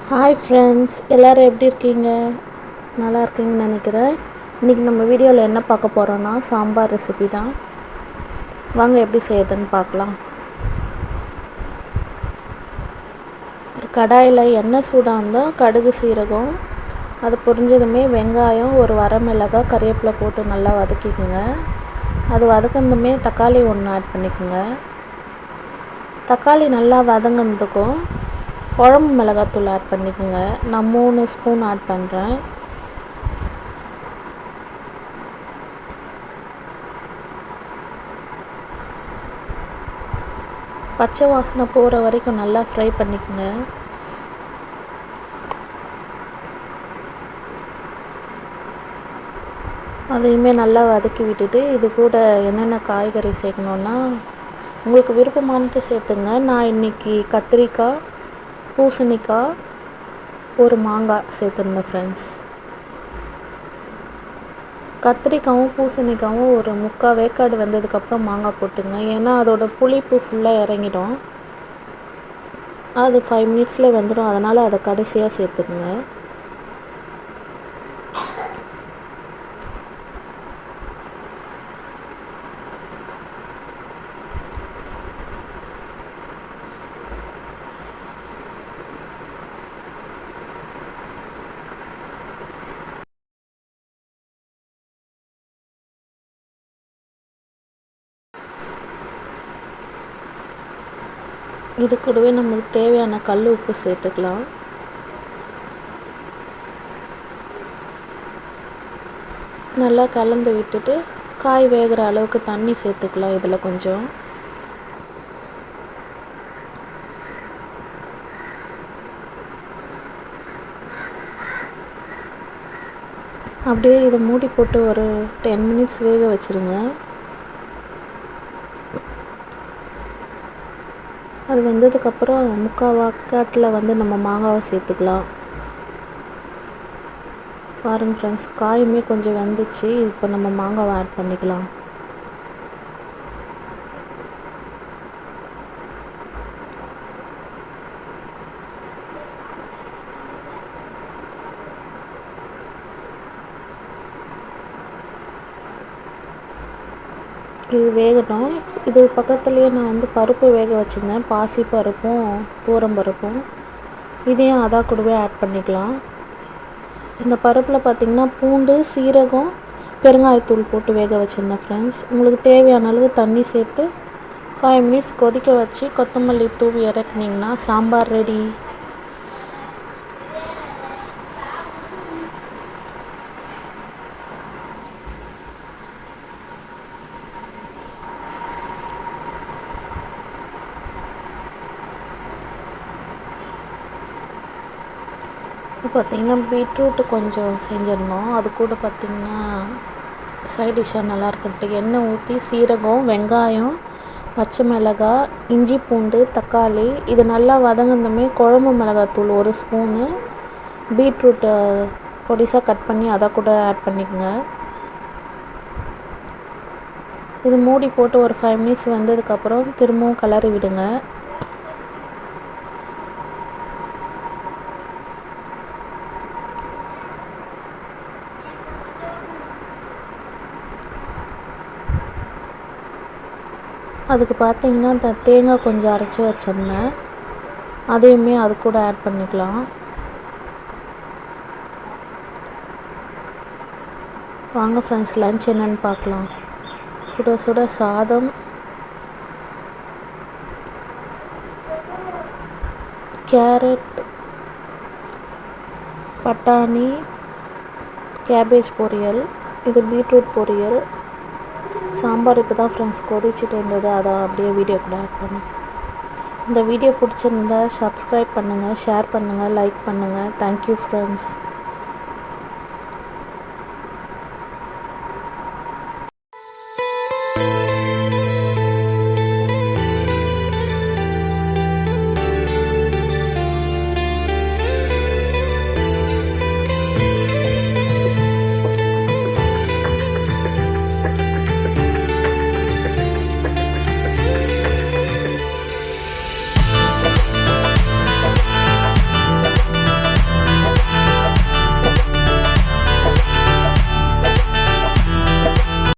Hi friends, எல்லோரும் எப்படி இருக்கீங்க? நல்லா இருக்கீங்கன்னு நினைக்கிறேன். இன்றைக்கி நம்ம வீடியோவில் என்ன பார்க்க போகிறோன்னா சாம்பார் ரெசிபி தான். வாங்க எப்படி செய்யுதுன்னு பார்க்கலாம். ஒரு கடாயில் எண்ணெய் சூடாக இருந்தால் கடுகு சீரகம் அது பொரிஞ்சதுமே வெங்காயம், ஒரு வரமிளகாய், கறிவேப்பிலை போட்டு நல்லா வதக்கிக்குங்க. அது வதக்கினதுமே தக்காளி ஒன்று ஆட் பண்ணிக்கோங்க. தக்காளி நல்லா வதங்கினதுக்கும் குழம்பு மிளகாத்தூள் ஆட் பண்ணிக்கோங்க. நான் 3 ஸ்பூன் ஆட் பண்ணுறேன். பச்சை வாசனை போகிற வரைக்கும் நல்லா ஃப்ரை பண்ணிக்கோங்க. அதையுமே நல்லா வதக்கி விட்டுட்டு இது கூட என்னென்ன காய்கறி சேர்க்கணுன்னா உங்களுக்கு விருப்பமானது சேர்த்துங்க. நான் இன்றைக்கி கத்திரிக்காய், பூசணிக்காய், ஒரு மாங்காய் சேர்த்துருந்தேன் ஃப்ரெண்ட்ஸ். கத்திரிக்காயும் பூசணிக்காயும் ஒரு 3/4 வேக்காடு வெந்ததுக்கப்புறம் மாங்காய் போட்டுங்க. ஏன்னா அதோட புளிப்பு ஃபுல்லாக இறங்கிடும். அது 5 மினிட்ஸில் வெந்துடும். அதனால் அதை கடைசியாக சேர்த்துக்குங்க. இது கூடவே நமக்கு தேவையான கல் உப்பு சேர்த்துக்கலாம். நல்லா கலந்து விட்டுட்டு காய் வேகிற அளவுக்கு தண்ணி சேர்த்துக்கலாம். இதில் கொஞ்சம் அப்படியே இதை மூடி போட்டு ஒரு 10 மினிட்ஸ் வேக வச்சுருங்க. அது வெந்ததுக்கப்புறம் 3/4 வேக்காட்டில் நம்ம மாங்காவை சேர்த்துக்கலாம். பாருங்கள் ஃப்ரெண்ட்ஸ், காயுமே கொஞ்சம் வெந்துச்சு. இப்போ நம்ம மாங்காவை ஆட் பண்ணிக்கலாம். இது வேகட்டும். இது பக்கத்துலேயே நான் பருப்பு வேக வச்சுருந்தேன். பாசி பருப்பும் தூரம் பருப்பும் இதையும் அதான் கூடவே ஆட் பண்ணிக்கலாம். இந்த பருப்பில் பார்த்திங்கன்னா பூண்டு, சீரகம், பெருங்காயத்தூள் போட்டு வேக வச்சுருந்தேன் ஃப்ரெண்ட்ஸ். உங்களுக்கு தேவையான அளவு தண்ணி சேர்த்து 5 மினிட்ஸ் கொதிக்க வச்சு கொத்தமல்லி தூவி இறக்குனிங்கன்னா சாம்பார் ரெடி. பார்த்திங்கன்னா பீட்ரூட்டு கொஞ்சம் செஞ்சிடணும். அது கூட பார்த்திங்கன்னா சைட் டிஷ்ஷாக நல்லாயிருக்குன்ட்டு எண்ணெய் ஊற்றி சீரகம், வெங்காயம், பச்சை மிளகாய், இஞ்சி பூண்டு, தக்காளி இது நல்லா வதங்கினதுமே குழம்பு மிளகாத்தூள் 1 ஸ்பூனு, பீட்ரூட்டை பொடிசாக கட் பண்ணி அதை கூட ஆட் பண்ணிக்கோங்க. இது மூடி போட்டு ஒரு 5 மினிட்ஸ் வந்ததுக்கப்புறம் திரும்பவும் கிளறி விடுங்க. அதுக்கு பார்த்திங்கன்னா தேங்காய் கொஞ்சம் அரைச்சி வச்சுருந்தேன். அதையுமே அது கூட ஆட் பண்ணிக்கலாம். வாங்க ஃப்ரெண்ட்ஸ், லன்ச் என்னென்னு பார்க்கலாம். சுட சுட சாதம், கேரட், பட்டாணி, கேபேஜ் பொரியல், இது பீட்ரூட் பொரியல், சாம்பார். இப்போ தான் ஃப்ரெண்ட்ஸ் கொதிச்சுட்டு இருந்தது, அதான் அப்படியே வீடியோ கூட ஆட் பண்ணேன். இந்த வீடியோ பிடிச்சிருந்தா சப்ஸ்கிரைப் பண்ணுங்கள், ஷேர் பண்ணுங்கள், லைக் பண்ணுங்கள். Thank you friends.